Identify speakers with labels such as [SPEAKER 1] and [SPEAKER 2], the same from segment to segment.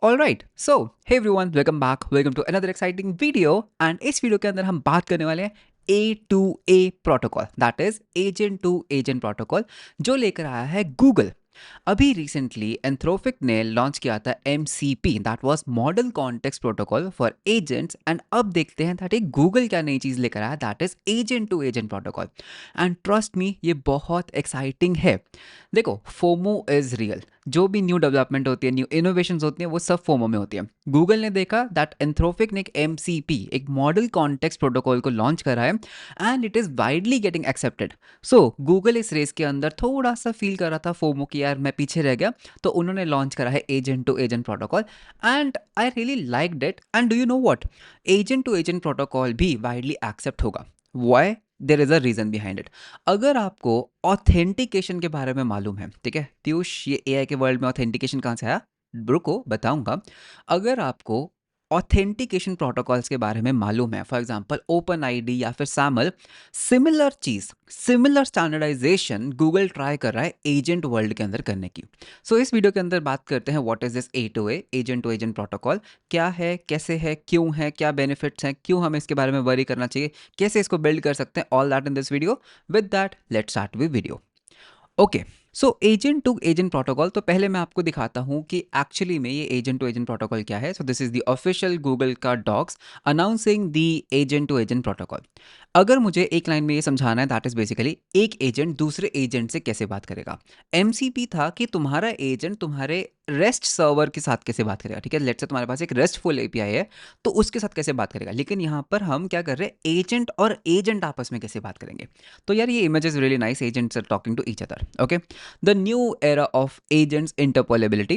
[SPEAKER 1] Alright, so hey everyone, welcome back. Welcome to another exciting video. And इस video के अंदर हम बात करने वाले हैं A2A protocol, that is agent to agent protocol, जो लेकर आया है गूगल। अभी रिसेंटली एंथ्रोपिक ने लॉन्च किया था MCP, that was model context protocol for agents. And अब देखते हैं दैट गूगल क्या नई चीज़ लेकर आया, that is agent to agent protocol. And trust me, ये बहुत एक्साइटिंग है। देखो, फोमो इज रियल। जो भी न्यू डेवलपमेंट होती है, न्यू इनोवेशन होती है, वो सब फोमो में होती है। गूगल ने देखा दैट एंथ्रोपिक ने एक MCP, एक मॉडल कॉन्टेक्स्ट प्रोटोकॉल को लॉन्च करा है and it is widely getting accepted. So Google इस रेस के अंदर थोड़ा सा फील कर रहा था फोमो कि यार मैं पीछे रह गया, तो उन्होंने लॉन्च करा है agent to agent protocol. And I really liked it. And do you know what, agent to agent protocol भी वाइडली एक्सेप्ट होगा। Why? There is a reason behind it. अगर आपको ऑथेंटिकेशन के बारे में मालूम है, ठीक है पीयूष, ये AI के वर्ल्ड में ऑथेंटिकेशन कहाँ से आया, रुको बताऊंगा। अगर आपको ऑथेंटिकेशन प्रोटोकॉल्स के बारे में मालूम है, फॉर एग्जांपल ओपन आईडी या फिर सैमल, सिमिलर चीज, सिमिलर स्टैंडर्डाइजेशन गूगल ट्राई कर रहा है एजेंट वर्ल्ड के अंदर करने की। सो इस वीडियो के अंदर बात करते हैं what is this A2A, agent to agent protocol, क्या है, कैसे है, क्यों है, क्या बेनिफिट्स हैं, क्यों हमें इसके बारे में वरी करना चाहिए, कैसे इसको बिल्ड कर सकते हैं, all that in this video. With that let's start with video. Okay, so agent to agent protocol, तो पहले मैं आपको दिखाता हूं कि एक्चुअली में ये एजेंट टू एजेंट प्रोटोकॉल क्या है। So this is the official Google का docs announcing the agent to agent protocol. अगर मुझे एक लाइन में ये समझाना है, दैट इज बेसिकली एक एजेंट दूसरे एजेंट से कैसे बात करेगा। MCP था कि तुम्हारा एजेंट तुम्हारे रेस्ट सर्वर के साथ कैसे बात करेगा, ठीक है। लेट्स से तुम्हारे पास एक रेस्टफुल API है, तो उसके साथ कैसे बात करेगा। लेकिन यहाँ पर हम क्या कर रहे हैं, एजेंट और एजेंट आपस में कैसे बात करेंगे। तो यार ये image is really nice, agents are talking to each other. Okay, the new era of agents interpolability.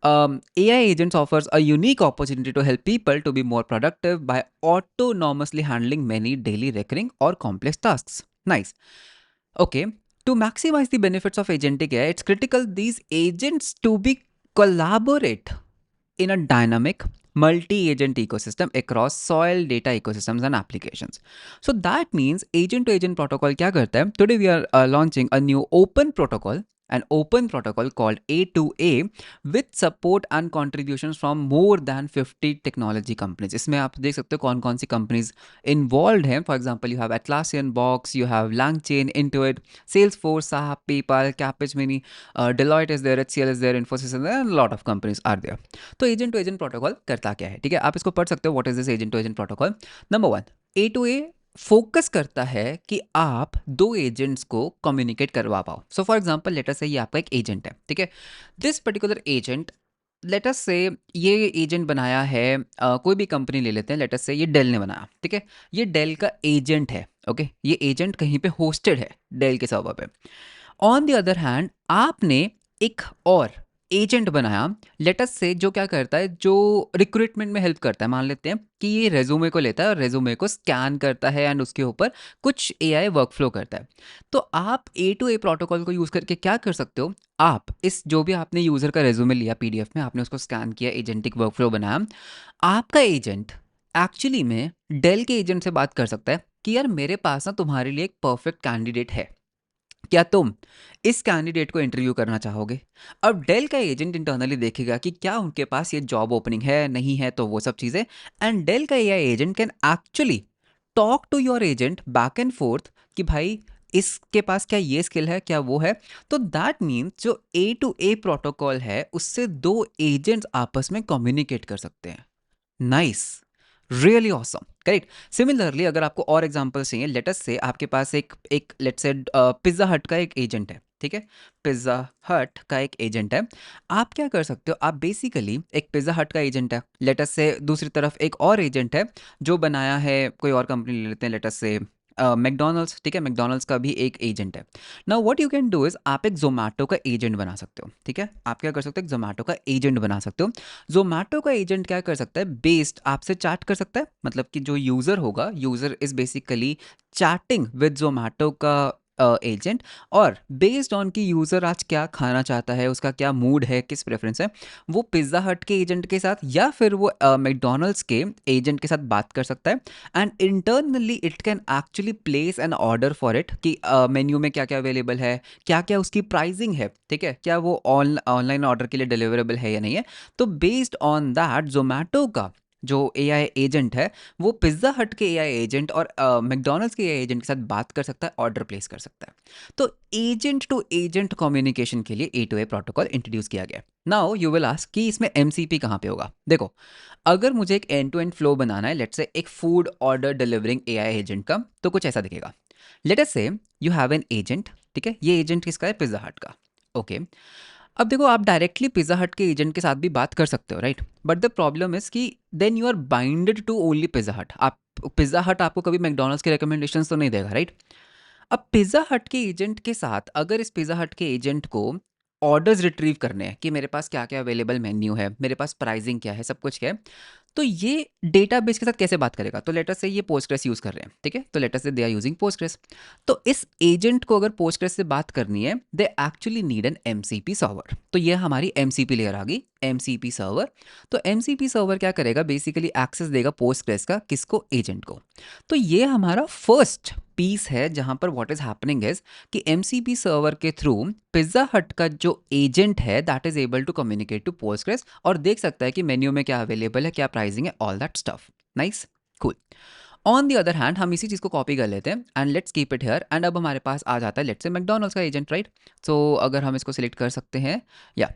[SPEAKER 1] AI agents offers a unique opportunity to help people to be more productive by autonomously handling many daily recurring or complex tasks. Nice. Okay, to maximize the benefits of agentic AI, it's critical these agents to be collaborate in a dynamic multi-agent ecosystem across soil data ecosystems and applications. So that means agent to agent protocol क्या करता है? Today we are launching a new open protocol, an open protocol called A2A with support and contributions from more than 50 technology companies. इसमें आप देख सकते हो कौन कौन सी companies involved हैं. For example, you have Atlassian, Box, you have LangChain, Intuit, Salesforce, SAP, PayPal, Capgemini, Deloitte is there, HCL is there, Infosys is there, and a lot of companies are there. तो agent to agent protocol करता क्या है, ठीक है, आप इसको पढ़ सकते हो। What is this agent to agent protocol? Number one, A2A focus करता है कि आप दो एजेंट्स को कम्युनिकेट करवा पाओ। सो फॉर एग्जांपल लेटर से ये आपका एक एजेंट है, ठीक है। This particular agent, let's say ये एजेंट बनाया है, कोई भी कंपनी ले लेते हैं, लेटस से ये डेल ने बनाया, ठीक है। ये डेल का एजेंट है, ओके। ये एजेंट कहीं पे होस्टेड है डेल के सर्वर पे। ऑन द अदर हैंड आपने एक और एजेंट बनाया, लेटस से, जो क्या करता है, जो रिक्रूटमेंट में हेल्प करता है। मान लेते हैं कि ये रेज्यूमे को लेता है और रेज्यूमे को स्कैन करता है एंड उसके ऊपर कुछ AI वर्कफ्लो करता है। तो आप A2A प्रोटोकॉल को यूज़ करके क्या कर सकते हो, आप इस जो भी आपने यूज़र का रेज्यूमे लिया PDF में, आपने उसको स्कैन किया, एजेंटिक वर्कफ्लो बनाया, आपका एजेंट एक्चुअली में डेल के एजेंट से बात कर सकता है कि यार मेरे पास ना तुम्हारे लिए एक परफेक्ट कैंडिडेट है, क्या तुम इस कैंडिडेट को इंटरव्यू करना चाहोगे। अब डेल का एजेंट इंटरनली देखेगा कि क्या उनके पास ये जॉब ओपनिंग है, नहीं है, तो वो सब चीज़ें। एंड डेल का AI agent can actually talk to your agent back and forth कि भाई इसके पास क्या ये स्किल है, क्या वो है। तो दैट मीन्स जो A2A प्रोटोकॉल है, उससे दो एजेंट्स आपस में कम्युनिकेट कर सकते हैं। Nice, really awesome, correct. Similarly अगर आपको और एग्जांपल्स चाहिए, लेटस से आपके पास एक एक लेट्स से पिज्ज़ा हट का एक एजेंट है, ठीक है। पिज्ज़ा हट का एक एजेंट है। आप क्या कर सकते हो, आप बेसिकली एक पिज्ज़ा हट का एजेंट है, लेटस से दूसरी तरफ एक और एजेंट है जो बनाया है, कोई और कंपनी ले लेते हैं, लेटस से मैकडोनल्ड्स, ठीक है। मैकडोनल्ड्स का भी एक एजेंट है। Now what you can do is, आप एक जोमेटो का एजेंट बना सकते हो, ठीक है। आप क्या कर सकते हो, एक जोमेटो का एजेंट बना सकते हो। जोमेटो का एजेंट क्या कर सकता है, बेस्ड आपसे चैट कर सकता है, मतलब कि जो यूज़र होगा, user is basically chatting with Zomato का एजेंट, और बेस्ड ऑन कि यूज़र आज क्या खाना चाहता है, उसका क्या मूड है, किस प्रेफरेंस है, वो पिज़्ज़ा हट के एजेंट के साथ या फिर वो मैकडोनल्ड्स के एजेंट के साथ बात कर सकता है। And internally it can actually place N order for it कि मेन्यू में क्या क्या अवेलेबल है, क्या क्या उसकी प्राइसिंग है, ठीक है, क्या वो ऑनलाइन ऑर्डर के लिए डिलीवरेबल है या नहीं है। तो बेस्ड ऑन दैट जोमेटो का जो एआई एजेंट है वो पिज़्ज़ा हट के एआई एजेंट और मैकडोनल्ड्स के एआई एजेंट के साथ बात कर सकता है, ऑर्डर प्लेस कर सकता है। तो एजेंट टू एजेंट कम्युनिकेशन के लिए A2A प्रोटोकॉल इंट्रोड्यूस किया गया। नाउ यू विल आस्क कि इसमें एमसीपी कहाँ पे होगा। देखो, अगर मुझे एक एंड टू एंड फ्लो बनाना है, लेट्स से एक food order delivering AI agent का, तो कुछ ऐसा दिखेगा। लेट अस से यू हैव एन एजेंट, ठीक है, ये एजेंट किसका है, पिज़्ज़ा हट का। ओके, अब देखो आप डायरेक्टली पिज़्ज़ा हट के एजेंट के साथ भी बात कर सकते हो, right, but the problem is कि then you are binded to only Pizza Hut. आप पिज़्ज़ा हट आपको कभी मैकडोनल्ड्स के रिकमेंडेशंस तो नहीं देगा, राइट। अब पिज़्ज़ा हट के एजेंट के साथ अगर इस पिज़्ज़ा हट के एजेंट को ऑर्डर्स रिट्रीव करने हैं कि मेरे पास क्या क्या अवेलेबल मेन्यू है, मेरे पास प्राइसिंग क्या है, सब कुछ क्या है, तो ये डेटाबेस के साथ कैसे बात करेगा। तो लेटर से ये पोस्टग्रेस यूज़ कर रहे हैं, ठीक है, तो लेटर से दे आर यूजिंग पोस्टग्रेस। तो इस एजेंट को अगर पोस्टग्रेस से बात करनी है, they actually need an MCP server. तो ये हमारी एमसीपी लेयर आ गई, एमसीपी सर्वर। तो एमसीपी सर्वर क्या करेगा, बेसिकली एक्सेस देगा पोस्टग्रेस का, किसको, एजेंट को। तो ये हमारा फर्स्ट पीस है जहां पर व्हाट इज हैपनिंग इज कि एमसीपी सर्वर के थ्रू पिज्जा हट का जो एजेंट है that is able to communicate to Postgres और देख सकता है कि मेन्यू में क्या अवेलेबल है, क्या प्राइसिंग है, all that stuff. Nice, cool. On the other hand हम इसी चीज़ को कॉपी कर लेते हैं and let's keep it here. And अब हमारे पास आ जाता है लेट्स से मैकडोनल्ड्स का एजेंट, राइट। सो अगर हम इसको सिलेक्ट कर सकते हैं, या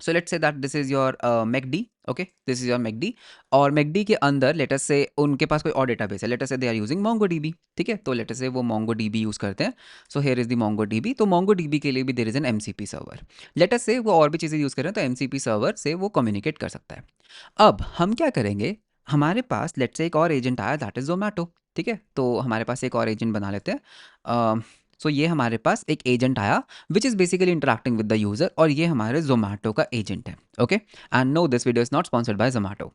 [SPEAKER 1] सो let's say that this is your McD, okay, this is your McD. और मैकडी के अंदर लेटस से उनके पास कोई और डेटाबेस है, let's say they are using MongoDB, ठीक है, तो लेटस से वो मोंगोडीबी यूज करते हैं। So here is the MongoDB. तो मोंगोडीबी के लिए भी there is an MCP server. Let's say वो और भी चीज़ें यूज कर रहे हैं, तो एमसीपी सर्वर से वो कम्युनिकेट कर सकता है। अब हम क्या करेंगे, हमारे पास लेट्स से एक और एजेंट आया दैट इज जोमेटो, ठीक है, तो हमारे पास एक और एजेंट बना लेते हैं। सो ये हमारे पास एक एजेंट आया which is basically interacting with the user, और ये हमारे जोमेटो का एजेंट है। Okay, and no this video is not sponsored by Zomato.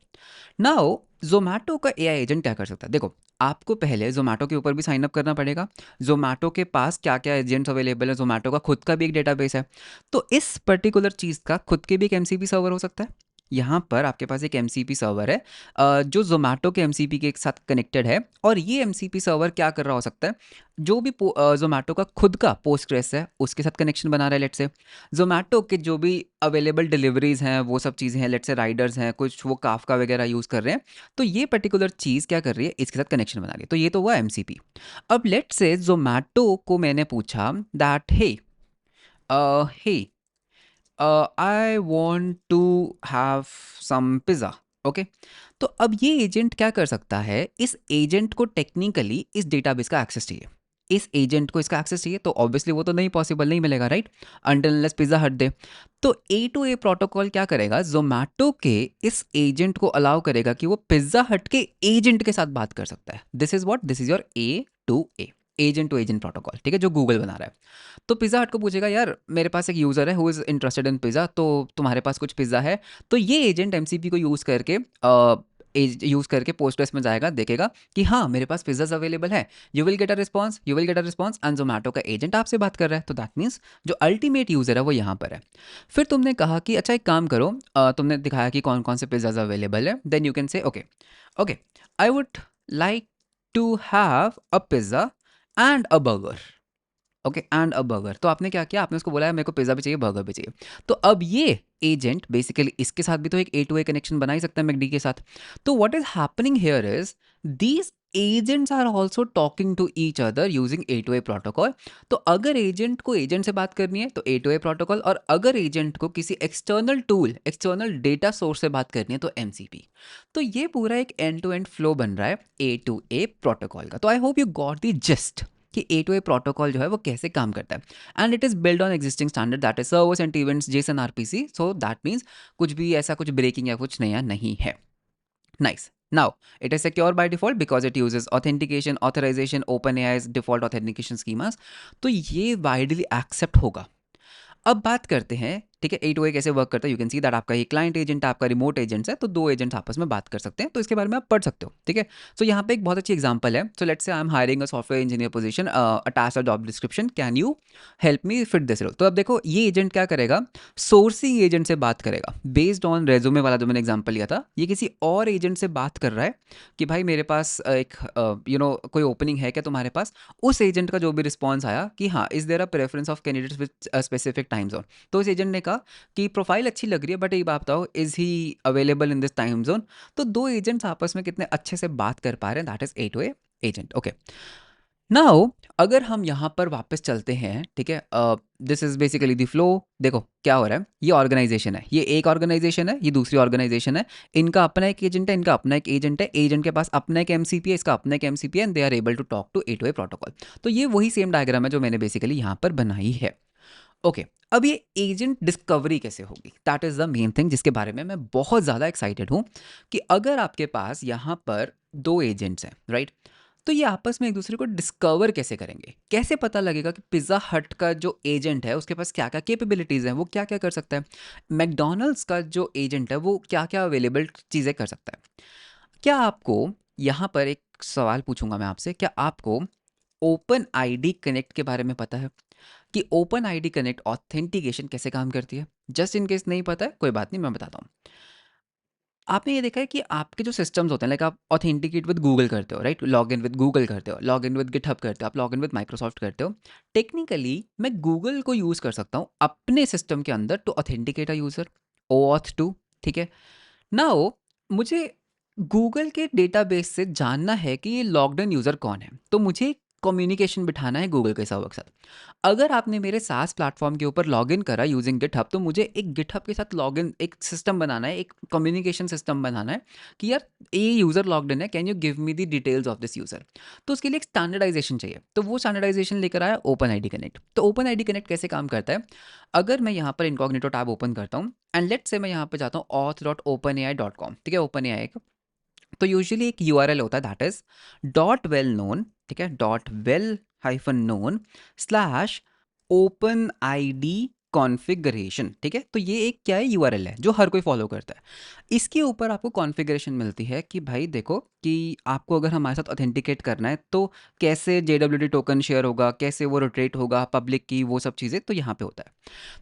[SPEAKER 1] Now Zomato का एआई एजेंट क्या कर सकता है, देखो आपको पहले जोमेटो के ऊपर भी साइन अप करना पड़ेगा। जोमेटो के पास क्या क्या एजेंट्स अवेलेबल है, जोमेटो का खुद का भी एक डेटाबेस है। तो इस पर्टिकुलर चीज़ का खुद के भी एक एमसीपी सर्वर हो सकता है। यहाँ पर आपके पास एक एमसीपी सर्वर है जो जोमेटो के एमसीपी के साथ कनेक्टेड है, और ये एमसीपी सर्वर क्या कर रहा हो सकता है, जो भी जोमेटो का खुद का पोस्टग्रेस है उसके साथ कनेक्शन बना रहा है। लेट्स से जोमेटो के जो भी अवेलेबल डिलीवरीज हैं वो सब चीज़ें हैं, लेट्स से राइडर्स हैं कुछ, वो काफका वगैरह यूज़ कर रहे हैं, तो ये पर्टिकुलर चीज़ क्या कर रही है, इसके साथ कनेक्शन बना रही है। तो ये तो हुआ एमसीपी। अब लेट्स से जोमेटो को मैंने पूछा that hey I want to have some pizza, okay. तो अब ये एजेंट क्या कर सकता है, इस एजेंट को टेक्निकली इस डेटाबेस का एक्सेस चाहिए, इस एजेंट को इसका एक्सेस चाहिए, तो ऑब्वियसली वो तो नहीं पॉसिबल, नहीं मिलेगा, राइट, अनटिल अनलेस पिज़्ज़ा हट दे। तो A2A प्रोटोकॉल क्या करेगा, जोमेटो के इस एजेंट को अलाउ करेगा कि वो पिज़्ज़ा हट के एजेंट के साथ बात कर सकता है। This is what, this is your A2A, agent to agent protocol, ठीक है, जो गूगल बना रहा है। तो पिज़्ज़ा हट को पूछेगा, यार मेरे पास एक यूज़र है who is interested in pizza, तो तुम्हारे पास कुछ पिज़्ज़ा है। तो ये एजेंट एमसीपी को यूज़ करके पोस्टग्रेस में जाएगा, देखेगा कि हाँ मेरे पास पिज़्ज़ाज अवेलेबल है, you will get a response, you will get a response, and Zomato का एजेंट आपसे बात कर रहा है। तो दैट मीन्स जो अल्टीमेट यूज़र है वो यहाँ पर है। फिर तुमने कहा कि अच्छा एक काम करो, तुमने दिखाया कि कौन कौन से पिज़्ज़ाज अवेलेबल है, then you can say okay okay I would like to have a pizza and a burger, okay, and a burger. तो आपने क्या किया, आपने उसको बोला है मेरे को पिज़्ज़ा भी चाहिए, बर्गर भी चाहिए। तो अब ये एजेंट बेसिकली इसके साथ भी तो एक A2A कनेक्शन बना ही सकता है मैकडी के साथ। तो what is happening here is these agents are also talking to each other using A2A protocol. तो अगर एजेंट को एजेंट से बात करनी है तो A2A प्रोटोकॉल, और अगर एजेंट को किसी external tool, external data source से बात करनी है तो एमसीपी। तो ये पूरा एक एंड टू एंड फ्लो बन रहा है A2A प्रोटोकॉल का। तो I hope you got the gist कि A2A प्रोटोकॉल जो है वो कैसे काम करता है। And it is build on existing standard that is servers and events Jason RPC. So that means कुछ भी ऐसा कुछ ब्रेकिंग या कुछ नया नहीं है। Nice. Now it is secure by default because it uses authentication, authorization, OpenAI's default authentication schemas. तो ये वाइडली एक्सेप्ट होगा। अब बात करते हैं, ठीक है, A2A कैसे वर्क करता है, यू कैन सी दैट आपका ये क्लाइंट एजेंट है, आपका रिमोट एजेंट्स है, तो दो एजेंट्स आपस में बात कर सकते हैं, तो इसके बारे में आप पढ़ सकते हो। ठीक है, सो यहाँ पे एक बहुत अच्छी एग्जांपल है। So let's say I am hiring a software engineer position, attach a job description, can you help me fit this role. तो अब देखो ये एजेंट क्या करेगा, सोर्सिंग एजेंट से बात करेगा बेस्ड ऑन रेज्यूमे वाला जो मैंने एग्जांपल लिया था, ये किसी और एजेंट से बात कर रहा है कि भाई मेरे पास एक कोई ओपनिंग है क्या तुम्हारे पास। उस एजेंट का जो भी रिस्पॉन्स आया कि हाँ, is there a preference of candidates with specific time zone, तो इस एजेंट ने कहा कि प्रोफाइल अच्छी लग रही है, बट एक बात बताओ, is he available in this time zone. तो दो एजेंट्स आपस में कितने अच्छे से बात कर पा रहे हैं, that is A2A agent. Okay, now अगर हम यहाँ पर वापस चलते हैं, ठीक है, this is basically the flow. देखो क्या हो रहा है, ये ऑर्गेनाइजेशन है, ये एक ऑर्गेनाइजेशन है, ये दूसरी ऑर्गेनाइजेशन है, इनका अपना एक एजेंट है, इनका अपना एक एजेंट है, एजेंट के पास अपना एक एमसीपी है, इसका अपना एक एमसीपी है, and they are able to talk to A2A protocol. तो ये वही सेम डायग्राम है जो मैंने बेसिकली यहाँ पर बनाई है। ओके, अब ये एजेंट डिस्कवरी कैसे होगी, that is the main thing जिसके बारे में मैं बहुत ज़्यादा एक्साइटेड हूँ, कि अगर आपके पास यहाँ पर दो एजेंट्स हैं, राइट, तो ये आपस में एक दूसरे को डिस्कवर कैसे करेंगे, कैसे पता लगेगा कि पिज़्ज़ा हट का जो एजेंट है उसके पास क्या क्या कैपेबिलिटीज़ हैं, वो क्या क्या कर सकता है, मैकडोनल्ड्स का जो एजेंट है वो क्या क्या अवेलेबल चीज़ें कर सकता है। क्या आपको, यहाँ पर एक सवाल पूछूंगा मैं आपसे, क्या आपको ओपन आईडी कनेक्ट के बारे में पता है, कि ओपन आईडी कनेक्ट ऑथेंटिकेशन कैसे काम करती है? जस्ट इन केस नहीं पता है, कोई बात नहीं, मैं बताता हूँ। आपने ये देखा है कि आपके जो सिस्टम्स होते हैं, लाइक आप ऑथेंटिकेट विद गूगल करते हो, right, log in with Google करते हो, लॉग इन विद गिटहब करते हो, आप लॉग इन विद माइक्रोसॉफ्ट करते हो। टेक्निकली मैं गूगल को यूज़ कर सकता हूँ अपने सिस्टम के अंदर to authenticate a user, OAuth 2। ठीक है, नाउ मुझे गूगल के डेटाबेस से जानना है कि ये लॉग्ड इन यूज़र कौन है, तो मुझे कम्युनिकेशन बिठाना है गूगल के सर्वर के साथ। अगर आपने मेरे सास प्लेटफॉर्म के ऊपर लॉगिन करा यूजिंग गिटहब, तो मुझे एक गिटहब के साथ लॉगिन एक सिस्टम बनाना है, एक कम्युनिकेशन सिस्टम बनाना है कि यार ये यूज़र लॉग्ड इन है, can you give me the details of this user. तो उसके लिए एक स्टैंडर्डाइजेशन चाहिए, तो वो स्टैंडर्डाइजेशन लेकर आया ओपन आईडी कनेक्ट। तो ओपन आईडी कनेक्ट कैसे काम करता है, अगर मैं यहाँ पर इनकॉग्निटो टैब ओपन करता हूँ एंड लेट्स से मैं यहाँ पे जाता हूँ auth.openai.com, ठीक है, ओपन एआई का, तो यूजुअली एक यूआरएल होता है, that is dot well known, ठीक है, dot well hyphen known slash open ID configuration. ठीक है, तो ये एक क्या है, यूआरएल है जो हर कोई फॉलो करता है। इसके ऊपर आपको कॉन्फ़िगरेशन मिलती है कि भाई देखो कि आपको अगर हमारे साथ ऑथेंटिकेट करना है तो कैसे JWT टोकन शेयर होगा, कैसे वो रोटेट होगा पब्लिक की, वो सब चीज़ें तो यहाँ पे होता है।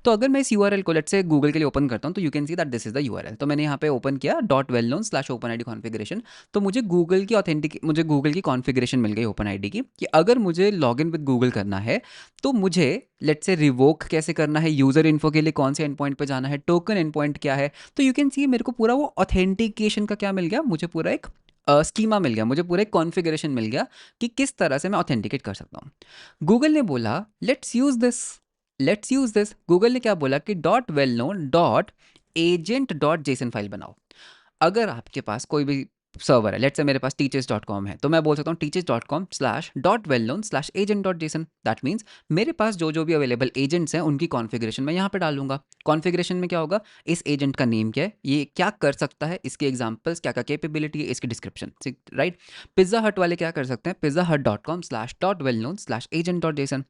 [SPEAKER 1] तो अगर मैं इस यूआरएल को लेट्स से गूगल के लिए ओपन करता हूँ, तो you can see that this is the URL. तो मैंने यहाँ पे ओपन किया dot well known slash open ID configuration, तो मुझे गूगल की कॉन्फ़िगरेशन मिल गई ओपन आईडी की, कि अगर मुझे लॉगिन विद गूगल करना है तो मुझे लेट्स से रिवोक कैसे करना है, यूज़र इन्फो के लिए कौन से एंड पॉइंट पे जाना है, टोकन एंड पॉइंट क्या है। तो यू कैन सी मेरे को पूरा वो ऑथेंटिकेशन का क्या मिल गया, मुझे पूरा एक स्कीमा मिल गया, मुझे पूरा एक कॉन्फ़िगरेशन मिल गया कि किस तरह से मैं ऑथेंटिकेट कर सकता हूँ। गूगल ने बोला लेट्स यूज दिस, गूगल ने क्या बोला कि dot well known dot agent dot JSON file बनाओ। अगर आपके पास कोई भी सर्वर है, लेट्स से मेरे पास teachers.com है, तो मैं बोल सकता हूँ teachers.com slash dot well known slash agent dot JSON. That means मेरे पास जो जो भी अवेलेबल एजेंट्स हैं उनकी कॉन्फ़िगरेशन मैं यहाँ पे डालूंगा। कॉन्फ़िगरेशन में क्या होगा, इस एजेंट का नेम क्या है, ये क्या कर सकता है, इसके एग्जाम्पल्स क्या क्या कैपेबिलिटी है, इसकी डिस्क्रिप्शन, राइट। पिज्ज़ा हट वाले क्या कर सकते हैं, pizzahut.com slash dot well known slash agent dot JSON.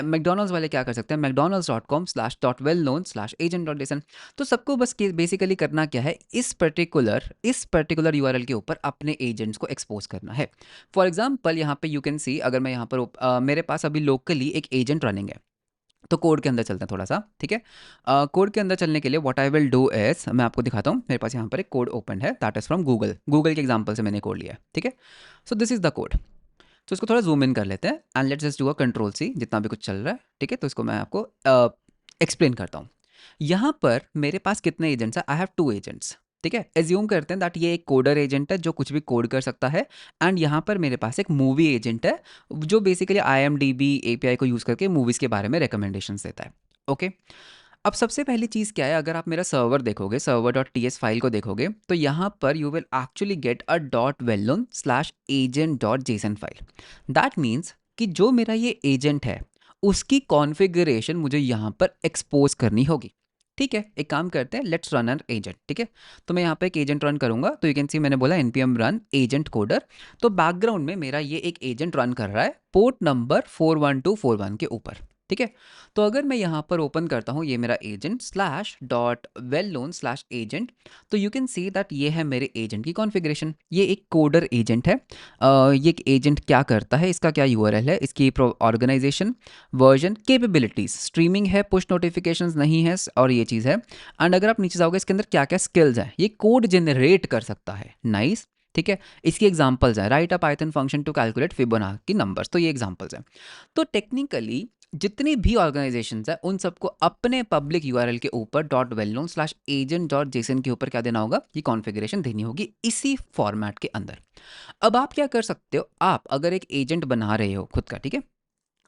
[SPEAKER 1] McDonald's वाले क्या कर सकते हैं, mcdonalds.com slash dot well known slash agent dot JSON. तो सबको बस बेसिकली करना क्या है, इस पर्टिकुलर यूआरएल के ऊपर अपने एजेंट्स को एक्सपोज करना है। फॉर एग्जांपल यहाँ पे यू कैन सी, अगर मैं यहाँ पर मेरे पास अभी लोकली एक एजेंट रनिंग है, तो कोड के अंदर चलते हैं थोड़ा सा, ठीक है। कोड के अंदर चलने के लिए what I will do is, मैं आपको दिखाता हूँ, मेरे पास यहाँ पर एक कोड ओपन है, दैट इज फ्रॉम गूगल के एग्जाम्पल से मैंने कोड लिया है, ठीक है। So this is the code. तो इसको थोड़ा जूम इन कर लेते हैं and let's just do a control C, जितना भी कुछ चल रहा है, ठीक है। तो इसको मैं आपको एक्सप्लेन करता हूँ। यहाँ पर मेरे पास कितने एजेंट्स हैं, आई हैव 2 एजेंट्स, ठीक है। एज्यूम करते हैं दैट ये एक कोडर एजेंट है जो कुछ भी कोड कर सकता है, एंड यहाँ पर मेरे पास एक मूवी एजेंट है जो बेसिकली IMDb API को यूज़ करके मूवीज़ के बारे में रिकमेंडेशन देता है। ओके, अब सबसे पहली चीज़ क्या है, अगर आप मेरा सर्वर देखोगे, server.ts फाइल को देखोगे, तो यहाँ पर you will actually get a dot well known slash agent dot JSON file. That means कि जो मेरा ये एजेंट है उसकी कॉन्फ़िगरेशन मुझे यहाँ पर एक्सपोज करनी होगी। ठीक है, एक काम करते हैं, लेट्स रन एन एजेंट, ठीक है। तो मैं यहाँ पे एक एजेंट रन करूंगा, तो यू कैन सी मैंने बोला npm रन एजेंट कोडर। तो बैकग्राउंड में मेरा ये एक एजेंट रन कर रहा है पोर्ट नंबर 41241 के ऊपर, ठीक है? तो अगर मैं यहाँ पर ओपन करता हूँ, ये मेरा agent slash dot well known slash agent, तो यू कैन सी दैट ये है मेरे एजेंट की कॉन्फ़िगरेशन। ये एक कोडर एजेंट है। ये एक एजेंट क्या करता है, इसका क्या यूआरएल है, इसकी ऑर्गेनाइजेशन, वर्जन, कैपेबिलिटीज़, स्ट्रीमिंग है, पुश नोटिफिकेशंस नहीं है, और ये चीज़ है। एंड अगर आप नीचे जाओगे, इसके अंदर क्या क्या स्किल्स हैं, ये कोड जनरेट कर सकता है। नाइस। ठीक है, इसकी एग्जांपल्स है, write a Python function to calculate Fibonacci numbers, तो ये एग्जांपल्स हैं। तो टेक्निकली जितनी भी ऑर्गेनाइजेशंस है, उन सबको अपने पब्लिक यूआरएल के ऊपर dot well known slash agent dot JSON के ऊपर क्या देना होगा, ये कॉन्फ़िगरेशन देनी होगी इसी फॉर्मेट के अंदर। अब आप क्या कर सकते हो, आप अगर एक एजेंट बना रहे हो खुद का, ठीक है,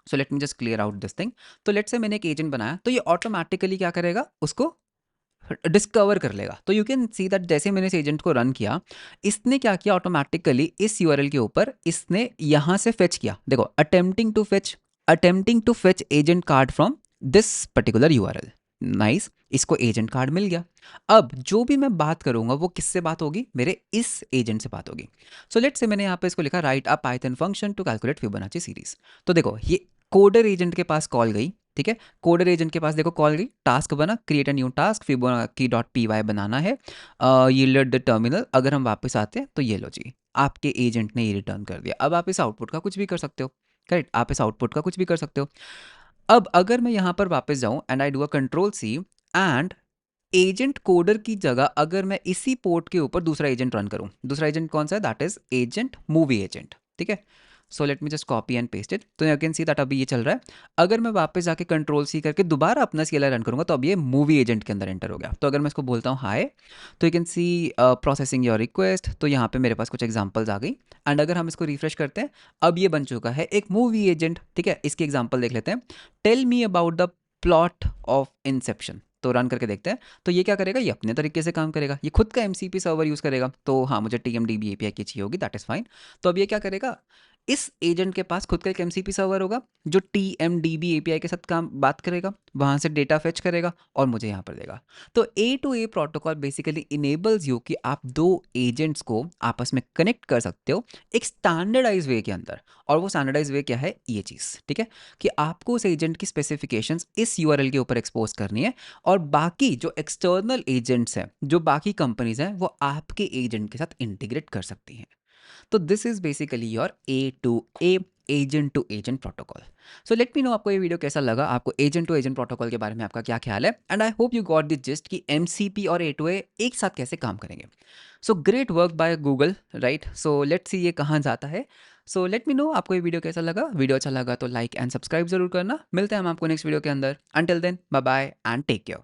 [SPEAKER 1] सो let me just clear out this thing. तो लेट से मैंने एक एजेंट बनाया, तो ये ऑटोमेटिकली क्या करेगा, उसको डिस्कवर कर लेगा। तो यू कैन सी दैट जैसे मैंने इस एजेंट को रन किया, इसने क्या किया, ऑटोमेटिकली इस यूआरएल के ऊपर इसने यहां से फेच किया। देखो, attempting to fetch agent card from this particular URL. Nice, इसको एजेंट कार्ड मिल गया। अब जो भी मैं बात करूंगा वो किससे बात होगी, मेरे इस एजेंट से बात होगी। सो लेट से मैंने यहाँ पे इसको लिखा, write a Python function to calculate Fibonacci series. तो देखो, ये कोडर एजेंट के पास कॉल गई। ठीक है, कोडर एजेंट के पास देखो कॉल गई, टास्क बना, create a new task, Fibonacci dot P Y बनाना है, यील्ड द टर्मिनल। अगर हम वापस आते हैं तो ये लो जी, आपके एजेंट ने ये रिटर्न कर दिया। अब आप इस आउटपुट का कुछ भी कर सकते हो। करेक्ट, आप इस आउटपुट का कुछ भी कर सकते हो। अब अगर मैं यहाँ पर वापस जाऊँ and I do a control C, and agent coder की जगह अगर मैं इसी पोर्ट के ऊपर दूसरा एजेंट रन करूं, दूसरा एजेंट कौन सा है, that is agent movie agent. ठीक है, सो let me just copy and paste it. तो यू कैन सी दैट अभी ये चल रहा है। अगर मैं वापस जाके कंट्रोल सी करके दोबारा अपना सीएलआर रन करूंगा, तो अब ये मूवी एजेंट के अंदर एंटर हो गया। तो अगर मैं इसको बोलता हूँ हाय, तो you can see processing your request, तो यहाँ पे मेरे पास कुछ एग्जांपल्स आ गई। एंड अगर हम इसको रिफ्रेश करते हैं, अब ये बन चुका है एक मूवी एजेंट। ठीक है, इसकी एग्जांपल देख लेते हैं। Tell me about the plot of Inception, तो रन करके देखते हैं। तो ये क्या करेगा, ये अपने तरीके से काम करेगा, ये खुद का एमसीपी सर्वर यूज करेगा। तो हाँ, मुझे टीएमडीबी एपीआई की चाहिए होगी, दैट इज फाइन। तो अब ये क्या करेगा, इस एजेंट के पास खुद का एक एमसीपी सर्वर होगा जो टीएमडीबी एपीआई के साथ काम बात करेगा, वहां से डेटा फेच करेगा और मुझे यहाँ पर देगा। तो A to A protocol basically enables you कि आप दो एजेंट्स को आपस में कनेक्ट कर सकते हो एक स्टैंडर्डाइज वे के अंदर। और वो स्टैंडर्डाइज वे क्या है, ये चीज़। ठीक है, कि आपको उस एजेंट की स्पेसिफिकेशंस इस यूआरएल के ऊपर एक्सपोज करनी है, और बाकी जो एक्सटर्नल एजेंट्स हैं, जो बाकी कंपनीज हैं, वो आपके एजेंट के साथ इंटीग्रेट कर सकती हैं। तो this is basically your A to A agent to agent protocol. So let me know आपको ये वीडियो कैसा लगा, आपको एजेंट टू एजेंट प्रोटोकॉल के बारे में आपका क्या ख्याल है, and I hope you got the gist कि एमसीपी और ए टू ए एक साथ कैसे काम करेंगे। So great work by Google, right. So let's see ये कहाँ जाता है। सो लेट मी नो आपको ये वीडियो कैसा लगा। वीडियो अच्छा लगा तो लाइक एंड सब्सक्राइब जरूर करना। मिलते हैं हम आपको नेक्स्ट वीडियो के अंदर। Until then, bye bye and take care.